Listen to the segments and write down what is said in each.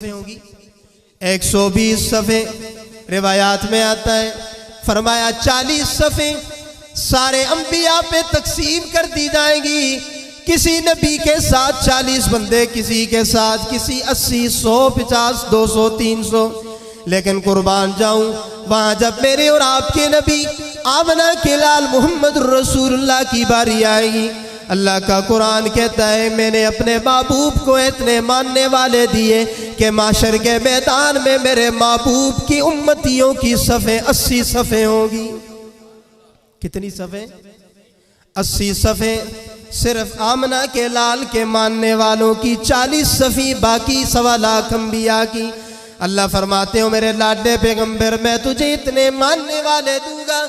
होंगी 120 सफ़े रिवायात में आता है। फरमाया 40 सफ़े सारे अंबिया पे तकसीम कर दी जाएंगी। किसी नबी के साथ 40 बंदे, किसी के साथ किसी 80, 100, 50, 200, 300। लेकिन कुर्बान जाऊं वहां जब मेरे और आपके नबी आमना के लाल मोहम्मद रसूलुल्लाह की बारी आएगी, अल्लाह का कुरान कहता है मैंने अपने महबूब को इतने मानने वाले दिए कि माशर के मैदान में मेरे महबूब की उम्मतियों की सफ़े 80 सफ़े होगी। कितनी सफ़े? 80 सफ़े सिर्फ आमना के लाल के मानने वालों की, 40 सफ़ी बाकी 1.25 लाख अंबिया की। अल्लाह फरमाते हो मेरे लाडे पैगंबर मैं तुझे इतने मानने वाले दूंगा,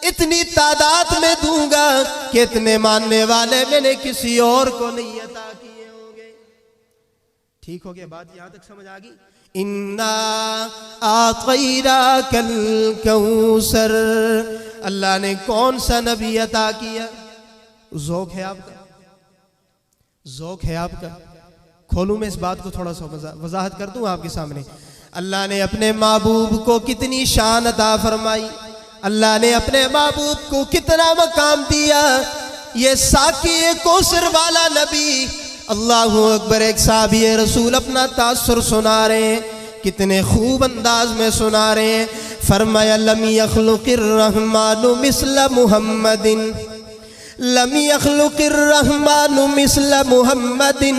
इतनी तादाद में दूंगा कि इतने मानने वाले मैंने किसी और को नहीं अता किए होंगे। ठीक हो गया बात? यहां तक समझ आ गई? इन्ना आतैना कल कौसर, अल्लाह ने कौन सा नबी अता किया? ज़ौक़ है आपका? ज़ौक़ है आपका? खोलूं मैं इस बात को, थोड़ा सा वजाहत कर दूं आपके सामने। अल्लाह ने अपने महबूब को कितनी शान अता फरमाई, अल्लाह ने अपने महबूब को कितना मकाम दिया। ये साकी कौसर वाला नबी, अल्लाहु अकबर, एक साहबी रसूल अपना तासुर सुना रहे हैं, कितने खूब अंदाज में सुना रहे हैं। फरमाया लम यखलुकिर रहमानु मिस्ल मुहम्मदिन, लम यखलुकिर रहमानु मिस्ल मुहम्मदिन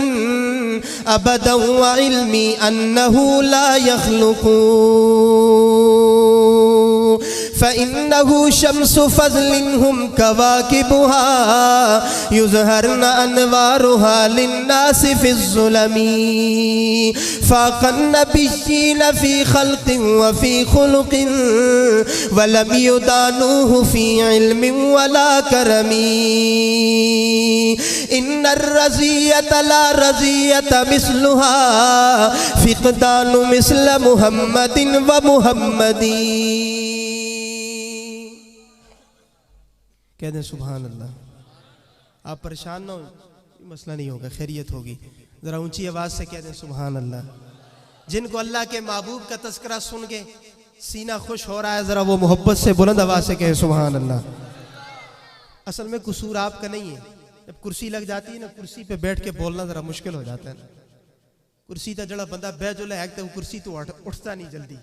अबदन व इल्मी अन्नहु ला यखलुकु फ़इन्नहु शम्सु फ़ज़लिन्हुम कवाकिबुहा युज़हरन अनवारुहा लिन्नासि फ़िज़्ज़ुलमी फ़ाक़न नबिय्यीन फ़ी ख़ल्क़िन व फ़ी ख़ुलुक़िन व लम युदानुहु फ़ी इल्मिन वला करमी इन्नर रज़ियत ला रज़ियत मिस्लुहा फ़िक़दानु मिस्ल मुहम्मदिन व मुहम्मदी। कह दें सुभान अल्लाह। आप परेशान ना हो, मसला नहीं होगा, खैरियत होगी। ज़रा ऊंची आवाज़ से कह दें सुभान अल्लाह। जिनको अल्लाह के महबूब का तज़किरा सुन के सीना खुश हो रहा है, ज़रा वो मोहब्बत से बुलंद आवाज़ से कहे सुभान अल्लाह। असल में कसूर आपका नहीं है, जब कुर्सी लग जाती है ना, कुर्सी पे बैठ के बोलना ज़रा मुश्किल हो जाता है ना। कुर्सी का जड़ा बंदा बै जो है तो कुर्सी तो उठता नहीं जल्दी,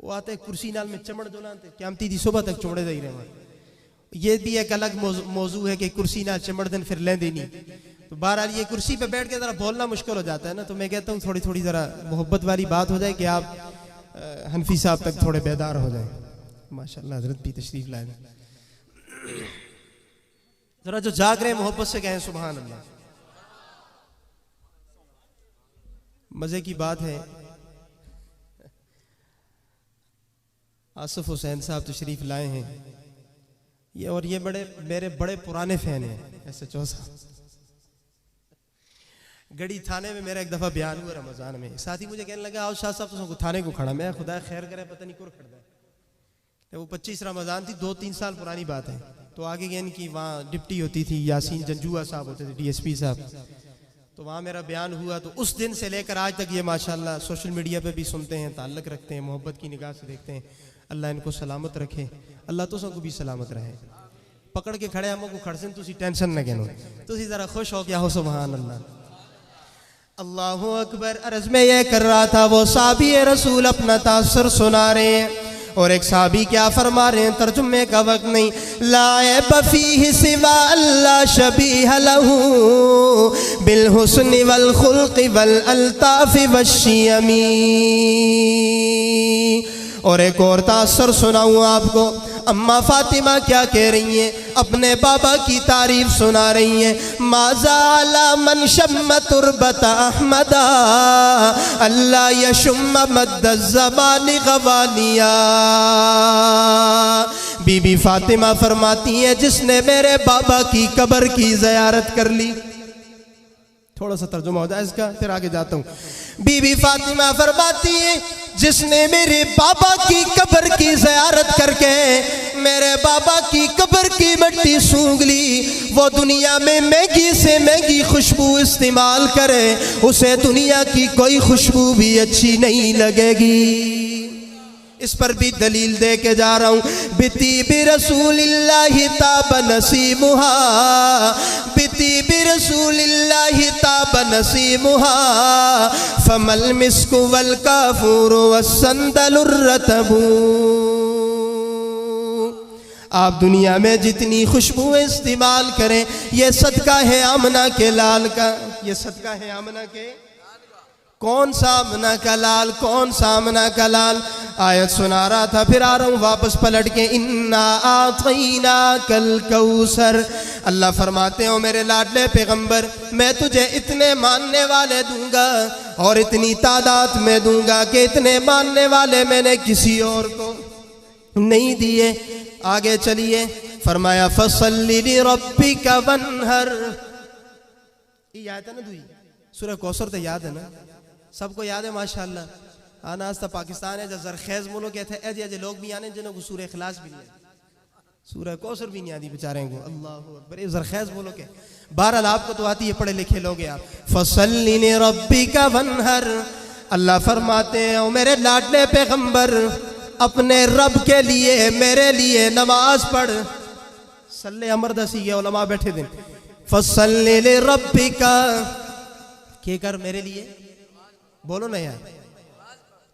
वो आते कुर्सी नाल में चमड़ जो लाते क्यामती दी सुबह तक चुमड़े दे रहे। ये भी एक अलग मौजू है कि कुर्सी ना चिमड़ दिन फिर लें देनी। तो बहरहाल ये कुर्सी पे बैठ के ज़रा बोलना मुश्किल हो जाता है ना, तो मैं कहता हूँ थोड़ी थोड़ी ज़रा मोहब्बत वाली बात हो जाए कि आप हनफी साहब तक थोड़े बेदार हो जाए। माशाल्लाह हज़रत भी तशरीफ़ लाए। ज़रा जो जाग रहे हैं मोहब्बत से कहें सुभान अल्लाह। मज़े की बात है, आसिफ हुसैन साहब तशरीफ़ लाए हैं ये, और ये मेरे बड़े पुराने फैन हैं SHO साहब। गढ़ी थाने में मेरा एक दफ़ा बयान हुआ रमज़ान में, साथ ही मुझे कहने लगा आओ शाह साहब तो थाने को खड़ा। मैं खुदा खैर करे पता नहीं क्यों खड़ा है। वो 25 रमज़ान थी, 2-3 साल पुरानी बात है। तो आगे गए कि वहाँ डिप्टी होती थी यासीन जंजुआ साहब होते थे, DSP साहब। तो वहाँ मेरा बयान हुआ, तो उस दिन से लेकर आज तक ये माशाल्लाह सोशल मीडिया पे भी सुनते हैं, ताल्लुक़ रखते हैं, मोहब्बत की निगाह से देखते हैं। अल्लाह इनको सलामत रखे, अल्लाह तो सबको भी सलामत रहे। पकड़ के खड़े हम को खड़सन, तुसी टेंशन न कहनो, तुसी ज़रा खुश हो गया हो सुभान अल्लाह। अल्लाहु अकबर। अर्ज़ में यह कर रहा था, वो साहबी रसूल अपना तासुर सुना रहे हैं, और एक साहबी क्या फरमा रहे हैं, तर्जुमे का वक्त नहीं। लाए बफ़ीह सिवा अल्लाह शबीह लहू बिल हुस्नि वल खुल्क़ि वल अल्ताफ़ि वश्शियमी। और एक और तासुर सुनाऊँ आपको, अम्मा फातिमा क्या कह रही हैं, अपने बाबा की तारीफ सुना रही हैं। माज़ाला मन शम्म तुरबता अहमदा अल्लाह यशुम्म मद्द ज़बानी गवानिया। बीबी फातिमा फरमाती हैं जिसने मेरे बाबा की कब्र की ज़ियारत कर ली। थोड़ा सा तर्जुमा हो जाए इसका, फिर आगे जाता हूँ। बीबी फातिमा फरमाती है जिसने मेरे बाबा की कब्र की ज़ियारत करके मेरे बाबा की कब्र की मिट्टी सूंघ ली, वो दुनिया में महंगी से महंगी खुशबू इस्तेमाल करे, उसे दुनिया की कोई खुशबू भी अच्छी नहीं लगेगी। इस पर भी दलील दे के जा रहा हूँ। बिती बि रसूलिल्लाहि ताब नसीमुहा, बिती बि रसूलिल्लाहि ताब नसीमुहा, फमल मिस्कु वल काफूरु वस्संदलुर रतबू। आप दुनिया में जितनी खुशबुएं इस्तेमाल करें, ये सदका है आमना के लाल का, ये सदका है आमना के, कौन सा आमना का लाल, कौन सा आमना का लाल। आयत सुना रहा था, फिर आ रहा हूँ वापस पलट के। इन्ना आतैना कल कौसर, अल्लाह फरमाते हो मेरे लाडले पैगंबर, मैं तुझे इतने मानने वाले दूंगा और इतनी तादाद में दूंगा कि इतने मानने वाले मैंने किसी और को नहीं दिए। आगे चलिए, फरमाया फसल्लि लिरब्बिका वन्हर। ये आयत है ना दुई सूरह कौसर, तो याद है ना, सबको याद है माशाअल्लाह। आना आज पाकिस्तान है जो जरखेज मुल्क थे, ऐसे लोग भी आने जिन्होंने सूरह इखलास भी नहीं आती, सूरह कौसर भी नहीं आती बेचारे को। अल्लाह अकबर, ये जरखेज मुल्क है। बहरहाल आपको तो आती है, पढ़े लिखे लोग आप। फसल्लि लिरब्बिका वन्हर, अल्लाह फरमाते हैं ओ मेरे लाडले पैगंबर, अपने रब के लिए मेरे लिए नमाज पढ़। सल्ले अमर दसी के उलमा बैठे थे। फसल्लि लिरब्बिका, के कर मेरे लिए, बोलो ना यार,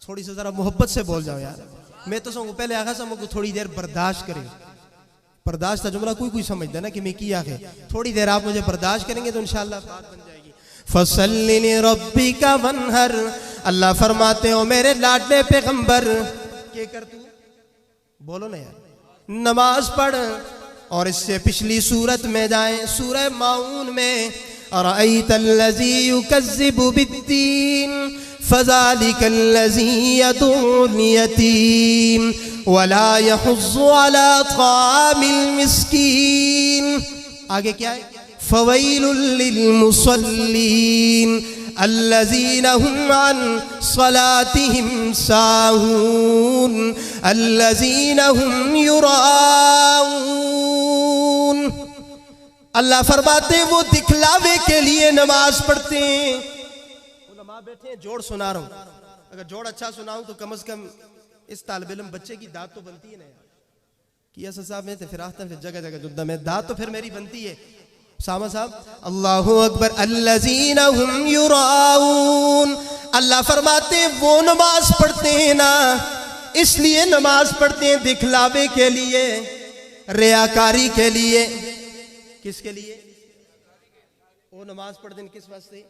थोड़ी सी जरा मोहब्बत से बोल जाओ यार। मैं तो समझ पहले आखा समझ थोड़ी देर बर्दाश्त करें। बर्दाश्त का जुमला कोई कोई समझता ना कि मैं किया है, थोड़ी देर आप मुझे बर्दाश्त करेंगे तो इंशाअल्लाह बात बन जाएगी। फसल्लि लिरब्बिका वन्हर, अल्लाह फरमाते हो मेरे लाडले पैगंबर, के कर तू, बोलो ना यार, नमाज पढ़। और इससे पिछली सूरत में जाएं, सूरह माऊन में, अरअयतल्लज़ी युकज़्ज़िबु बिद्दीन फ़ज़ालिकल्लज़ी यदुल यतीम वला यहुज़्ज़ु अला तामिल मिस्कीन। आगे क्या है? फ़वैलुल लिल मुसल्लीन अल्लज़ीना हुम अन सलातिहिम साहून अल्लज़ीना हुम युराऊन। अल्लाह फरमाते वो दिखलावे के लिए नमाज पढ़ते हैं। उलमा बैठे हैं, जोड़ सुना रहा हूँ, अगर जोड़ अच्छा सुनाऊं तो कम से कम इस तालिब इल्म बच्चे की दाद तो बनती है ना यार। कि ऐसा साहब में फिर आता फिर जगह जगह जुद्दा में दाद तो फिर मेरी बनती है। सामा साहब अल्लाहु अकबर। अल्लज़ीना हुम युराऊन, अल्लाह फरमाते वो नमाज पढ़ते हैं ना, इसलिए नमाज पढ़ते हैं दिखलावे के लिए, रियाकारी के लिए। किसके लिए? वो नमाज पढ़ते हैं किस वास्ते?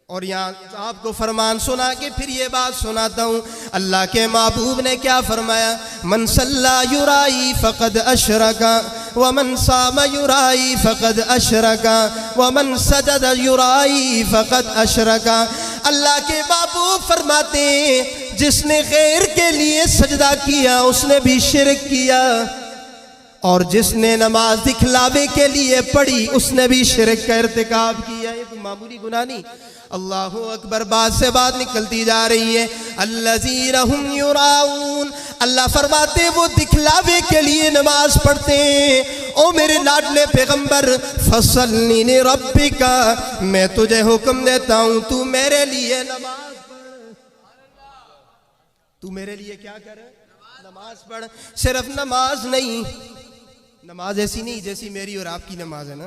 और यहाँ आपको फरमान सुना के फिर ये बात सुनाता हूँ, अल्लाह के महबूब ने क्या फरमाया? मन सल्ला युराई फ़क़द अशरका व मन साम युराई फ़क़द अशरका व मन सजद युराई फ़क़द अशरका। अल्लाह के महबूब फरमाते हैं जिसने गैर के लिए सजदा किया उसने भी शिरक किया, और जिसने नमाज दिखलावे के लिए पढ़ी उसने भी शिरक का इर्तिकाब किया। ये कोई मामूली गुनाह नहीं। अल्लाहु अकबर। बात से बात निकलती जा रही है। अल्लज़ीना हुम युराऊन, अल्लाह फरमाते वो दिखलावे के लिए नमाज पढ़ते हैं। ओ मेरे लाडले पैगंबर, फसल्लि लिरब्बिका, मैं तुझे हुक्म देता हूँ तू मेरे लिए नमाज पढ़। तू मेरे लिए क्या कर? नमाज पढ़। सिर्फ नमाज नहीं, नमाज ऐसी नहीं जैसी मेरी और आपकी नमाज है ना,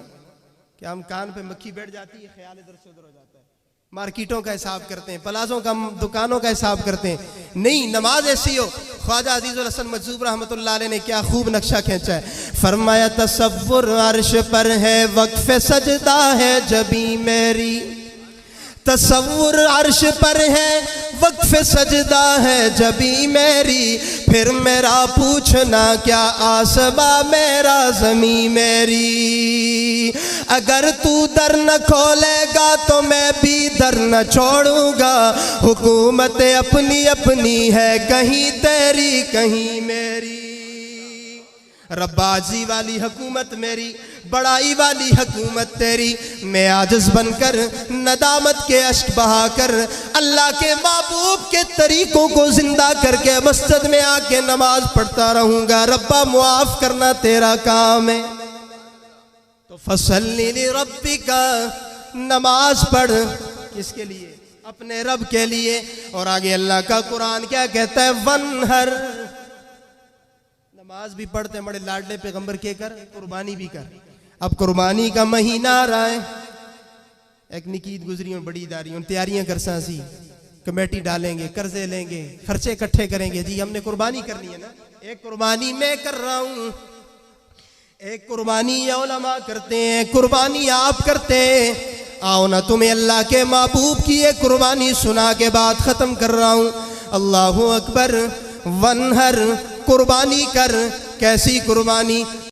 कि हम कान पे मक्खी बैठ जाती है, ख्याल इधर से उधर हो जाता है, मार्केटों का हिसाब करते हैं, प्लाजों का, दुकानों का हिसाब करते हैं। नहीं, नमाज ऐसी हो। ख्वाजा अजीजुल हसन मजूब रहमतुल्लाह अलैह ने क्या खूब नक्शा खींचा है। फरमाया तसव्वुर अर्श पर है, वक्फ सजदा है जबी मेरी। तसव्वुर अर्श पर है, वक्फ सजदा है जबी मेरी। फिर मेरा पूछना क्या आसमा मेरा ज़मी मेरी। अगर तू दर न खोलेगा तो मैं भी दर न छोड़ूंगा। हुकूमत अपनी अपनी है, कहीं तेरी कहीं मेरी। रब्बाजी वाली हुकूमत मेरी, बड़ाई वाली हुकूमत तेरी। मैं आजिज़ बनकर नदामत के अश्क बहाकर अल्लाह के महबूब के तरीकों को जिंदा करके मस्जिद में आके नमाज पढ़ता रहूंगा। रब्बा मुआफ करना तेरा काम है। तो फसल्ली लिरब्बिका, नमाज पढ़ किसके लिए? अपने रब के लिए। और आगे अल्लाह का कुरान क्या कहता है? वनहर, नमाज भी पढ़ते बड़े लाडले पैगंबर के कर, कुर्बानी भी कर। अब कुर्बानी का महीना आ रहा है, एक निकीत गुजरी और बड़ी दारी तैयारियां कर सासी, कमेटी डालेंगे, कर्जे लेंगे, खर्चे इकट्ठे करेंगे। जी हमने कुर्बानी करनी है ना। एक कुर्बानी मैं कर रहा हूं, एक कुर्बानी उलमा करते हैं, कुर्बानी आप करते हैं। आओ ना तुम्हें अल्लाह के महबूब की एक कुर्बानी सुना के बाद खत्म कर रहा हूं। अल्लाहु अकबर। वनहर, कुर्बानी कर। कैसी कुर्बानी?